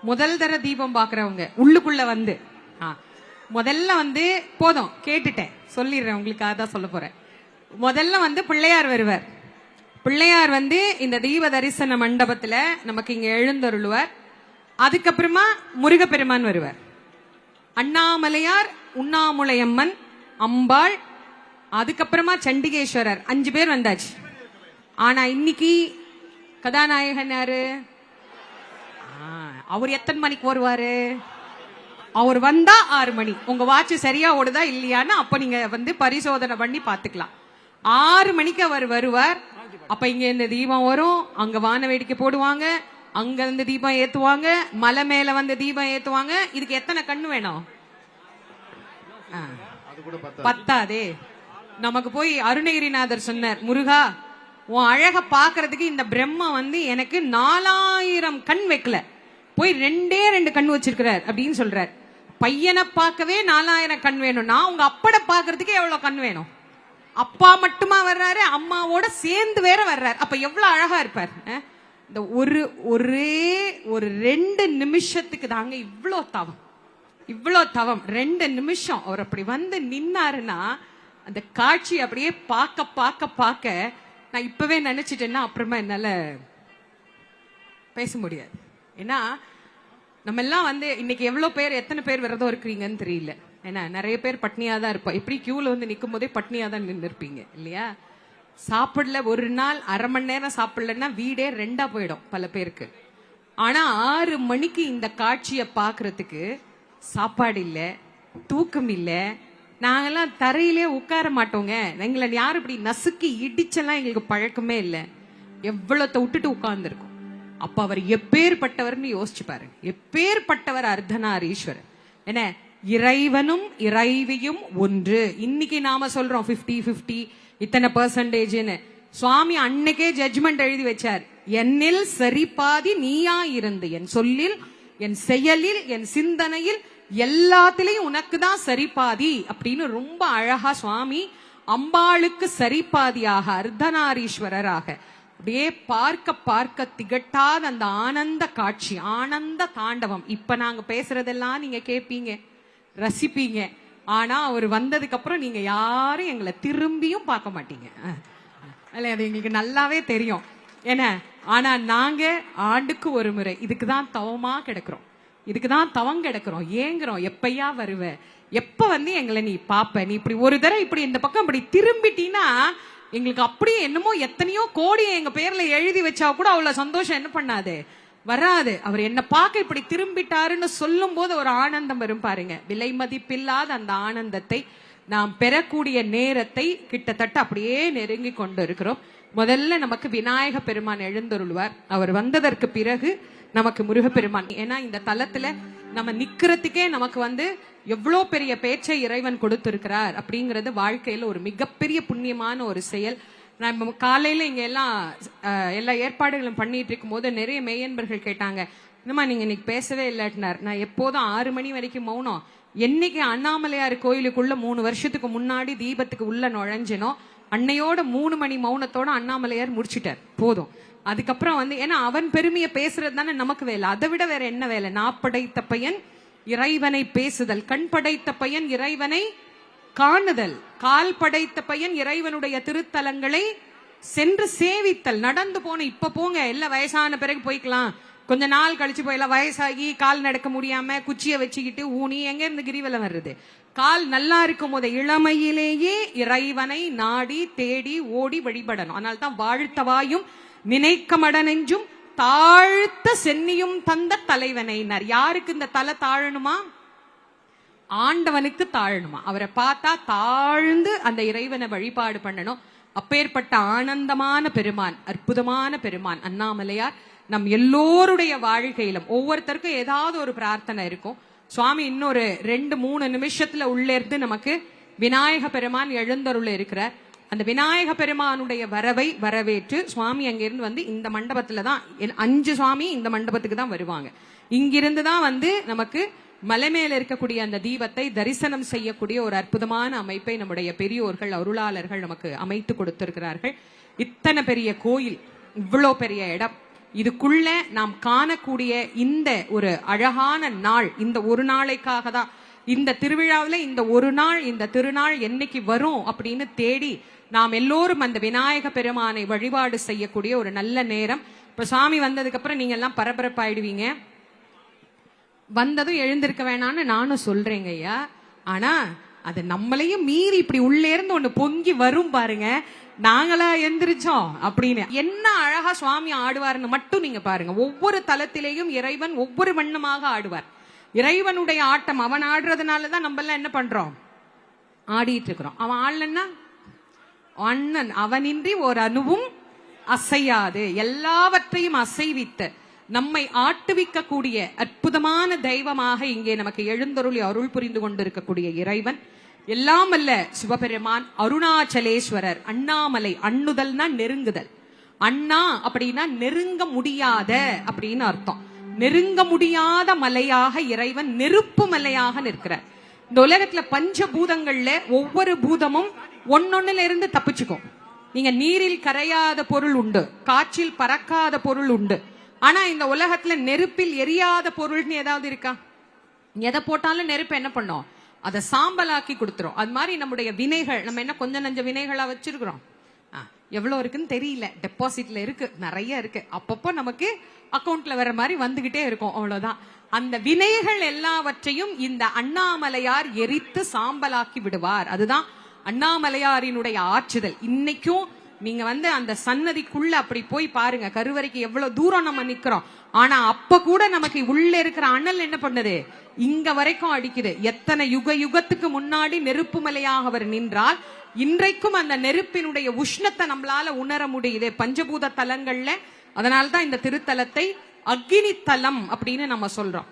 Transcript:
முதல் தர தீபம் பாக்குறவங்க உள்ளுக்குள்ள வந்து முதல்ல வந்து போதும் கேட்டுட்டேன், சொல்லிடுறேன், உங்களுக்காக தான் சொல்ல போறேன். முதல்ல வந்து பிள்ளையார் வருவார். பிள்ளையார் வந்து இந்த தீப தரிசன மண்டபத்துல நமக்கு இங்க எழுந்தருளுவார். அதுக்கப்புறமா முருகப்பெருமான் வருவார். அண்ணாமலையார், உண்ணாமுலையம்மன், அம்பாள், அதுக்கப்புறமா சண்டிகேஸ்வரர், 5 பேர் வந்தாச்சு. ஆனா இன்னைக்கு கதாநாயகன் யாரு? அவர் எத்தனை மணிக்கு வருவாரு? அவர் வந்தா 6 மணி. உங்க வாட்ச் சரியா ஓடுதா இல்லையான்னு அப்ப நீங்க வந்து பரிசோதனை பண்ணி பாத்துக்கலாம். 6 மணிக்கு அவர் வருவார். அப்ப இங்க இந்த தீபம் வரும், அங்க வான வேடிக்கை போடுவாங்க, அங்க இருந்து தீபம் ஏத்துவாங்க, மலை மேல வந்து தீபம் ஏத்துவாங்க. இதுக்கு எத்தனை கண்ணு வேணும்? பத்தாதே. நமக்கு போய் அருணகிரிநாதர் சொன்னார், முருகா உன் அழக பாக்குறதுக்கு இந்த பிரம்மா வந்து எனக்கு 4000 கண் வைக்கல, போய் 2 கண் வச்சிருக்கிறார் அப்படின்னு சொல்றார். பையனை பார்க்கவே 4000 கண் வேணும்னா உங்க அப்பட பாக்குறதுக்கு எவ்வளவு கண் வேணும்? அப்பா மட்டுமா வர்றாரு, அம்மாவோட சேர்ந்து வேற வர்றாரு. அப்ப எவ்வளவு அழகா இருப்பார். இந்த ஒரே 2 நிமிஷத்துக்கு தாங்க இவ்வளோ தவம், இவ்வளோ தவம். 2 நிமிஷம் அவர் அப்படி வந்து நின்னாருன்னா அந்த காட்சி அப்படியே பார்க்க பார்க்க பார்க்க நான் இப்பவே நினைச்சிட்டேன்னா அப்புறமா என்னால பேச முடியாது. ஏன்னா நம்ம எல்லாம் வந்து இன்னைக்கு எவ்வளவு பேர், எத்தனை பேர் விரதம் இருக்கிறீங்கன்னு தெரியல. ஏன்னா நிறைய பேர் பட்னியா தான் இருப்போம். எப்படி கியூல வந்து நிற்கும் போதே பட்னியா தான் நின்று இருப்பீங்க இல்லையா? சாப்பிடல ஒரு நாள் 1/2 மணி நேரம் சாப்பிடலன்னா வீடே 2ஆ போயிடும் பல பேருக்கு. ஆனா 6 மணிக்கு இந்த காட்சியை பாக்குறதுக்கு சாப்பாடு இல்ல, தூக்கம் இல்ல, நாங்கெல்லாம் தரையிலே உட்கார மாட்டோங்க. எங்களை யாரும் இப்படி நசுக்கி இடிச்செல்லாம் எங்களுக்கு பழக்கமே இல்லை. எவ்வளவு விட்டுட்டு உட்கார்ந்து இருக்கும். அப்ப அவர் எப்பேற்பட்டவர்னு யோசிச்சு பாருங்க. எப்பேற்பட்டவர் அர்த்தநாரீஸ்வரர். என்ன, இறைவனும் இறைவியும் ஒன்று. இன்னைக்கு நாம சொல்றோம் 50-50 இத்தனை %. சுவாமி அன்னைக்கே ஜட்ஜ்மெண்ட் எழுதி வச்சார். என்னில் சரிபாதி நீயா இருந்து, என் சொல்லில், என் செயலில், என் சிந்தனையில் எல்லாத்திலையும் உனக்கு தான் சரிபாதி அப்படின்னு ரொம்ப அழகா சுவாமி அம்பாளுக்கு சரிபாதியாக அர்த்தநாரீஸ்வரராக அப்படியே பார்க்க பார்க்க திகட்டாத அந்த ஆனந்த காட்சி, ஆனந்த தாண்டவம். இப்ப நாங்க பேசுறதெல்லாம் நீங்க கேட்பீங்க, ரசிப்பீங்க. ஆனா அவர் வந்ததுக்கு அப்புறம் நீங்க யாரும் எங்களை திரும்பியும் பார்க்க மாட்டீங்க. அது எங்களுக்கு நல்லாவே தெரியும். என்ன, ஆனா நாங்க ஆண்டுக்கு ஒரு முறை இதுக்குதான் தவமா கிடக்குறோம், இதுக்குதான் தவம் கிடக்குறோம், ஏங்குறோம். எப்பயா வருவ, எப்ப வந்து எங்களை நீ பாப்ப, நீ இப்படி ஒரு தடவை இப்படி இந்த பக்கம் இப்படி திரும்பிட்டீன்னா எங்களுக்கு அப்படியே என்னமோ எத்தனையோ கோடி எங்க பேர்ல எழுதி வச்சா கூட அவ்வளவு சந்தோஷம் என்ன பண்ணாது, வராது. அவர் என்ன பார்க்க இப்படி திரும்பிட்டாருன்னு சொல்லும் போது ஒரு ஆனந்தம் வரும் பாருங்க. விலை மதிப்பில்லாத அந்த ஆனந்தத்தை நாம் பெறக்கூடிய நேரத்தை கிட்டத்தட்ட அப்படியே நெருங்கி கொண்டு இருக்கிறோம். முதல்ல நமக்கு விநாயக பெருமான் எழுந்தருள்வார். அவர் வந்ததற்கு பிறகு நமக்கு முருகப்பெருமான். ஏன்னா இந்த தலத்துல நம்ம நிக்கிறதுக்கே நமக்கு வந்து எவ்வளோ பெரிய பேச்சை இறைவன் கொடுத்திருக்கிறார் அப்படிங்கறது வாழ்க்கையில ஒரு மிகப்பெரிய புண்ணியமான ஒரு செயல். நம்ம காலையில இங்க எல்லா ஏற்பாடுகளும் பண்ணிட்டு இருக்கும் போது நிறைய மெய்யன்பர்கள் கேட்டாங்க, என்னமா நீங்க இன்னைக்கு பேசவே இல்லைன்னார். நான் எப்போதும் 6 மணி வரைக்கும் மௌனம். என்னைக்கு அண்ணாமலையார் கோயிலுக்குள்ள 3 வருஷத்துக்கு முன்னாடி தீபத்துக்கு உள்ள நுழைஞ்சனோ அன்னையோட 3 மணி மௌனத்தோட அண்ணாமலையார் முடிச்சிட்டார். போதும். அதுக்கப்புறம் வந்து ஏன்னா அவன் பெருமையை பேசுறது தானே நமக்கு வேலை. அதை விட வேற என்ன வேலை? நாப்படைத்த பையன் இறைவனை பேசுதல், கண் படைத்த பையன் இறைவனை காணுதல், கால் படைத்த பையன் இறைவனுடைய திருத்தலங்களை சென்று சேவித்தல். நடந்து போன இப்ப போங்க, எல்லாம் வயசான பிறகு போய்க்கலாம், கொஞ்ச நாள் கழிச்சு போயிடலாம். வயசாகி கால் நடக்க முடியாம குச்சியை வச்சுக்கிட்டு ஊனி எங்க இருந்து கிரிவலம் வர்றது? கால் நல்லா இருக்கும் போது இளமையிலேயே இறைவனை நாடி தேடி ஓடி வழிபடணும். அதனால தான் வாழ்த்தவாயும் நினைக்க மடனெஞ்சும் தாழ்த்த சென்னியும் தந்த தலைவனைனர். யாருக்கு இந்த தலை தாழணுமா? ஆண்டவனுக்கு தாழணுமா? அவரை பார்த்தா தாழ்ந்து அந்த இறைவனை வழிபாடு பண்ணணும். அப்பேற்பட்ட ஆனந்தமான பெருமான், அற்புதமான பெருமான் அண்ணாமலையார் நம் எல்லோருடைய வாழ்க்கையிலும் ஒவ்வொருத்தருக்கும் ஏதாவது ஒரு பிரார்த்தனை இருக்கும். சுவாமி இன்னொரு 2-3 நிமிஷத்துல உள்ளே இருந்து நமக்கு விநாயக பெருமான் எழுந்தருள இருக்கிறார். அந்த விநாயக பெருமானுடைய வரவை வரவேற்று சுவாமி அங்கிருந்து வந்து இந்த மண்டபத்துல தான் 5 சுவாமி இந்த மண்டபத்துக்கு தான் வருவாங்க. இங்கிருந்து தான் வந்து நமக்கு மலை மேல இருக்கக்கூடிய அந்த தீபத்தை தரிசனம் செய்யக்கூடிய ஒரு அற்புதமான அமைப்பை நம்முடைய பெரியோர்கள், அருளாளர்கள் நமக்கு அமைத்து கொடுத்திருக்கிறார்கள். இத்தனை பெரிய கோயில், இவ்வளோ பெரிய இடம், இதுக்குள்ள நாம் காணக்கூடிய இந்த ஒரு அழகான நாள், இந்த ஒரு நாளைக்காக தான் இந்த திருவிழாவில் இந்த ஒரு நாள், இந்த திருநாள் என்னைக்கு வரும் அப்படின்னு தேடி நாம் எல்லோரும் அந்த விநாயக பெருமானை வழிபாடு செய்யக்கூடிய ஒரு நல்ல நேரம். இப்ப சாமி வந்ததுக்கு அப்புறம் நீங்க எல்லாம் பரபரப்பாயிடுவீங்க. வந்ததும் எழுந்திருக்க வேணான்னு நானும் சொல்றேங்க ஐயா. ஆனா அது நம்மளையும் மீறி இப்படி உள்ளே இருந்து ஒண்ணு பொங்கி வரும் பாருங்க, நாங்களா எந்திரிச்சோம் அப்படின்னு. என்ன அழகா சுவாமி ஆடுவார்னு மட்டும் நீங்க பாருங்க. ஒவ்வொரு தலத்திலேயும் இறைவன் ஒவ்வொரு வண்ணமாக ஆடுவார். இறைவனுடைய ஆட்டம், அவன் ஆடுறதுனாலதான் நம்ம எல்லாம் என்ன பண்றோம், ஆடிட்டு இருக்கிறோம். அவன் ஆடலன்னா அண்ணன் அவனின்றி ஒரு அணுவும் அசையாது, எல்லாவற்றையும் அசைவித்து நம்மை ஆட்டுவிக்க கூடிய அற்புதமான தெய்வமாக இங்கே நமக்கு எழுந்தருளி அருள் புரிந்து கொண்டிருக்கக்கூடிய இறைவன், எல்லாம் அல்ல சிவபெருமான் அருணாச்சலேஸ்வரர். அண்ணாமலை, அண்ணுதல்னா நெருங்குதல், அண்ணா அப்படின்னா நெருங்க முடியாத அப்படின்னு அர்த்தம். நெருங்க முடியாத மலையாக இறைவன் நெருப்பு மலையாக நிற்கிறார். இந்த உலகத்துல பஞ்சபூதங்கள்ல ஒவ்வொரு பூதமும் ஒன்னொன்னுல இருந்து தப்பிச்சுக்கும். நீங்க நீரில் கரையாத பொருள் உண்டு, காற்றில் பறக்காத பொருள் உண்டு. ஆனா இந்த உலகத்துல நெருப்பில் எரியாத பொருள்னு ஏதாவது இருக்கா? எதை போட்டாலும் நெருப்பு என்ன பண்ணோம், அதை சாம்பலாக்கி கொடுத்துரும். அது மாதிரி நம்முடைய வினைகள், நம்ம என்ன கொஞ்சம் நஞ்ச வினைகளா வச்சிருக்கிறோம். எவ்வளவு இருக்குன்னு தெரியல, டெபாசிட்ல இருக்கு, நிறைய இருக்கு. அப்பப்போ நமக்கு அக்கௌண்ட்ல வர மாதிரி வந்துகிட்டே இருக்கும், அவ்வளவுதான். அந்த வினைகள் எல்லாவற்றையும் இந்த அண்ணாமலையார் எரித்து சாம்பலாக்கி விடுவார். அதுதான் அண்ணாமலையாரினுடைய ஆற்றுதல். இன்னைக்கும் நீங்க அந்த சன்னதிக்குள்ள அப்படி போய் பாருங்க, கருவறைக்கு எவ்வளவு தூரம் நம்ம நிக்கிறோம். ஆனா அப்ப கூட நமக்கு உள்ள இருக்கிற அனல் என்ன பண்ணுது, இங்க வரைக்கும் அடிக்குது. எத்தனை யுகத்துக்கு முன்னாடி நெருப்பு மலையாக அவர் நின்றால் இன்றைக்கும் அந்த நெருப்பினுடைய உஷ்ணத்தை நம்மளால உணர முடியுது பஞ்சபூத தலங்கள்ல. அதனால்தான் இந்த திருத்தலத்தை அக்னி தலம் அப்படின்னு நம்ம சொல்றோம்.